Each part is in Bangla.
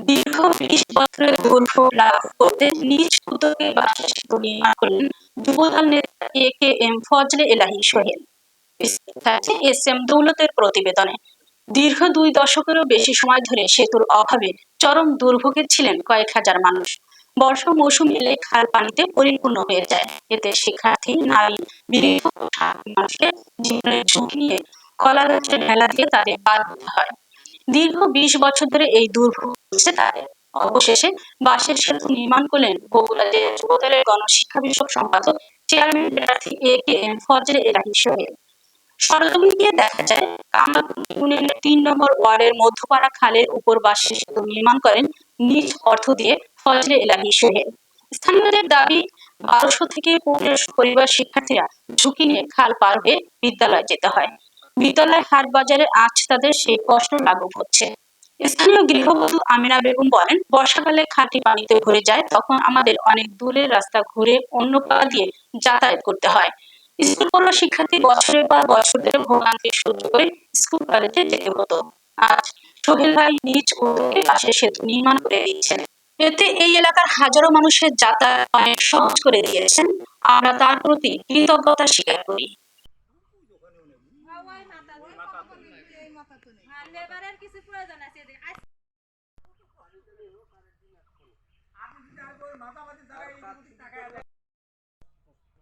দীর্ঘ ২০ বছরের দৈর্ঘ্য লাভ করতে নিজ উদ্যোগে বাঁশের সেতু নির্মাণ করলেন যুবদল নেতা এ.কে.এম ফজলে এলাহী সোহেল। থাকছে এস.এম দৌলতের প্রতিবেদনে। দীর্ঘ ২ দশকেরও বেশি সময় ধরে সেতুর অভাবে চরম দুর্ভোগে ছিলেন কয়েক হাজার মানুষ। বর্ষা মৌসুম এলে খাল পানিতে পরিপূর্ণ হয়ে যায়। এতে শিক্ষার্থী, নারী, বিভিন্ন মানুষের জীবনের ঝুঁকি নিয়ে কলা গাছের ভেলা দিয়ে তাদের পার হতে হয়। দীর্ঘ ২০ বছর ধরে এই দুর্ভোগ হচ্ছে তাদের। অবশেষে বাঁশের সেতু নির্মাণ করলেন বগুড়া জেলা যুবদলের গণশিক্ষা বিষয়ক সম্পাদক চেয়ারম্যান প্রার্থী এ.কে.এম ফজলে এলাহী সোহেল। সরজমিনে গিয়ে দেখা যায় কামরাপুর ইউনিয়নের ৩ নম্বর ওয়ার্ডের মধ্যপাড়া খালের উপর বাঁশের সেতু নির্মাণ করেন নিজ অর্থ দিয়ে ফজলে এলাহী সোহেল। স্থানীয়দের দাবি ১২০০ থেকে ১৫০০ পরিবার শিক্ষার্থীরা ঝুঁকি নিয়ে খাল পার হয়ে বিদ্যালয়ে যেতে হয়। বিদ্যালয় হাট বাজারে আজ তাদের সেই কষ্ট লাঘব হচ্ছে। স্থানীয় গৃহবধূ আমিনা বেগম বলেন, বর্ষাকালে খালটি পানিতে ভরে যায়, তখন আমাদের অনেক দূরের রাস্তা ঘুরে অন্য পাড়া দিয়ে যাতায়াত করতে হয়। স্কুল পড়ুয়া শিক্ষার্থী বছরের পর বছর ধরে ভোগান্তি সহ্য করে স্কুল কলেজে যেতে হতো। আজ সোহেল ভাই নিজ উদ্যোগে পাশের সেতু নির্মাণ করে দিচ্ছেন। এতে এই এলাকার হাজারো মানুষের যাতায়াত অনেক সহজ করে দিয়েছেন। আমরা তার প্রতি কৃতজ্ঞতা স্বীকার করি।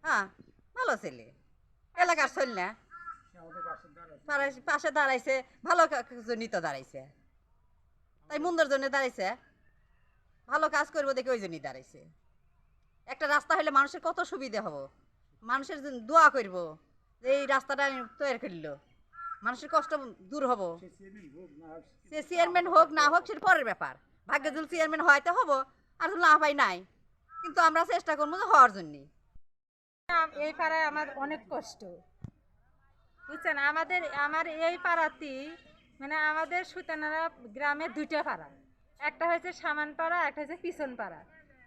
হ্যাঁ, ভালো ছেলে, এলাকার ছেলে না, পাশে দাঁড়াইছে, ভালো জন্য তো দাঁড়াইছে, তাই মন্দের জন্য দাঁড়াইছে, ভালো কাজ করবো দেখে ওই জন্যই দাঁড়াইছে। একটা রাস্তা হলে মানুষের কত সুবিধা হবো, মানুষের দোয়া করব যে এই রাস্তাটা তৈরি করলো, মানুষের কষ্ট দূর হবো। সে চেয়ারম্যান হোক না হোক সেটা পরের ব্যাপার, ভাগ্যে যদি চেয়ারম্যান হয়তো হবো, আর না পাই নাই, কিন্তু আমরা চেষ্টা করবো যে হওয়ার জন্যে। এই পাড়ায় আমার অনেক কষ্ট, বুঝছেন। আমার এই পাড়াতেই মানে আমাদের সুতানারা গ্রামে 2টা পাড়া, একটা হচ্ছে সামান পাড়া, একটা হচ্ছে পিছন পাড়া।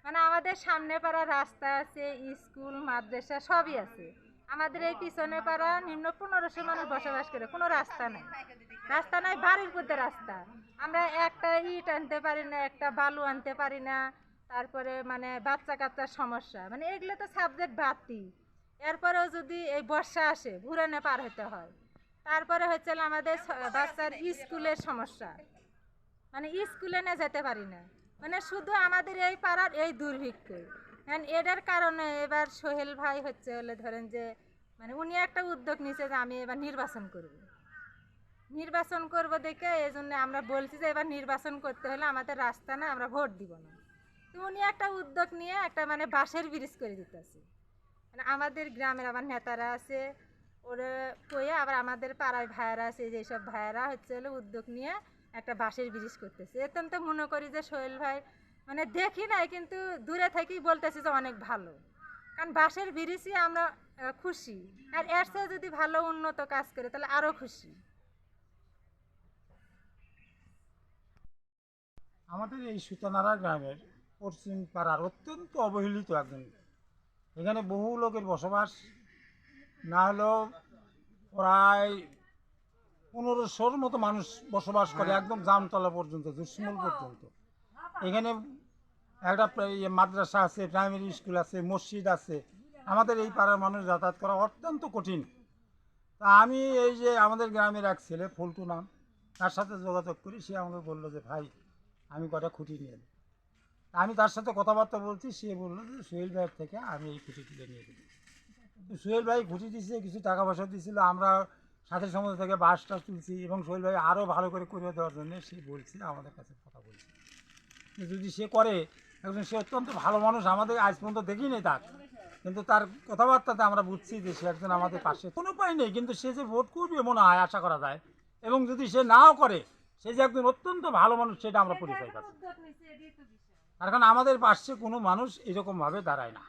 মানে আমাদের সামনে পাড়া রাস্তা আছে, স্কুল মাদ্রাসা সবই আছে। আমাদের এই পিছনে পাড়া নিম্ন 1500 মানুষ বসবাস করে, কোনো রাস্তা নাই, রাস্তা নাই, বাড়ির মধ্যে রাস্তা। আমরা একটা ইট আনতে পারি না, একটা বালু আনতে পারি না। তারপরে মানে বাচ্চা কাচ্চার সমস্যা, মানে এগুলো তো সাবজেক্ট বাড়তি। এরপরেও যদি এই বর্ষা আসে ঘুরানে পার হতে হয়। তারপরে হচ্ছে আমাদের বাচ্চার স্কুলের সমস্যা, মানে স্কুলে না যেতে পারি না। মানে শুধু আমাদের এই পাড়ার এই দুর্ভিক্ষ, এটার কারণে এবার সোহেল ভাই হচ্ছে হলে ধরেন যে মানে উনি একটা উদ্যোগ নিয়েছে যে আমি এবার নির্বাচন করব দেখে এই জন্য আমরা বলছি যে এবার নির্বাচন করতে হলে আমাদের রাস্তা না, আমরা ভোট দিব না। তো উনি একটা উদ্যোগ নিয়ে একটা মানে বাঁশের ব্রিজ করে দিতেছে। মানে আমাদের গ্রামের আবার নেতারা আছে, ওরা কয়ে আবার আমাদের পাড়ায় ভাইয়েরা আছে, যেসব ভাইয়েরা হচ্ছে হলে উদ্যোগ নিয়ে একটা বাঁশের ব্রিজ করতেছে। এতেন তো মনে করি যে সোহেল ভাই মানে দেখি নাই, কিন্তু দূরে থেকেই বলতেছি যে অনেক ভালো, কারণ বাঁশের ব্রিজই আমরা খুশি। আর এর চেয়ে যদি ভালো উন্নত কাজ করে তাহলে আরও খুশি। আমাদের এই সুতানারা গ্রামের পশ্চিম পাড়ার অত্যন্ত অবহেলিত একজন, এখানে বহু লোকের বসবাস, না হলেও প্রায় 1500-র মতো মানুষ বসবাস করে, একদম জামতলা পর্যন্ত, দুঃসমল পর্যন্ত। এখানে একটা মাদ্রাসা আছে, প্রাইমারি স্কুল আছে, মসজিদ আছে। আমাদের এই পাড়ার মানুষ যাতায়াত করা অত্যন্ত কঠিন। তা আমি এই যে আমাদের গ্রামের এক ছেলে ফল্টু নাম, তার সাথে যোগাযোগ করি। সে আমাকে বললো যে ভাই আমি কটা খুঁটি নিয়ে দিই। আমি তার সাথে কথাবার্তা বলছি, সে বললো যে সোহেল ভাইয়ের থেকে আমি এই খুঁটি তুলে নিয়ে দিই। তো সোহেল ভাই খুঁটি দিচ্ছে, কিছু টাকা পয়সা দিয়েছিল, আমরা সাথে সমাজ থেকে বাসটা তুলছি, এবং সোহেল ভাই আরও ভালো করে দেওয়ার জন্য সে বলছে, আমাদের কাছে কথা বলছে। যদি সে করে, একজন সে অত্যন্ত ভালো মানুষ, আমাদের আজ পর্যন্ত দেখিনি তার, কিন্তু তার কথাবার্তাতে আমরা বুঝছি যে সে একজন আমাদের পাশে। কোনো উপায় নেই, কিন্তু সে যে ভোট করবে মনে হয়, আশা করা যায়। এবং যদি সে নাও করে, সে যে একজন অত্যন্ত ভালো মানুষ সেটা আমরা পরিচয় পাচ্ছি। তার কারণ আমাদের পাশে কোনো মানুষ এরকমভাবে দাঁড়ায় না।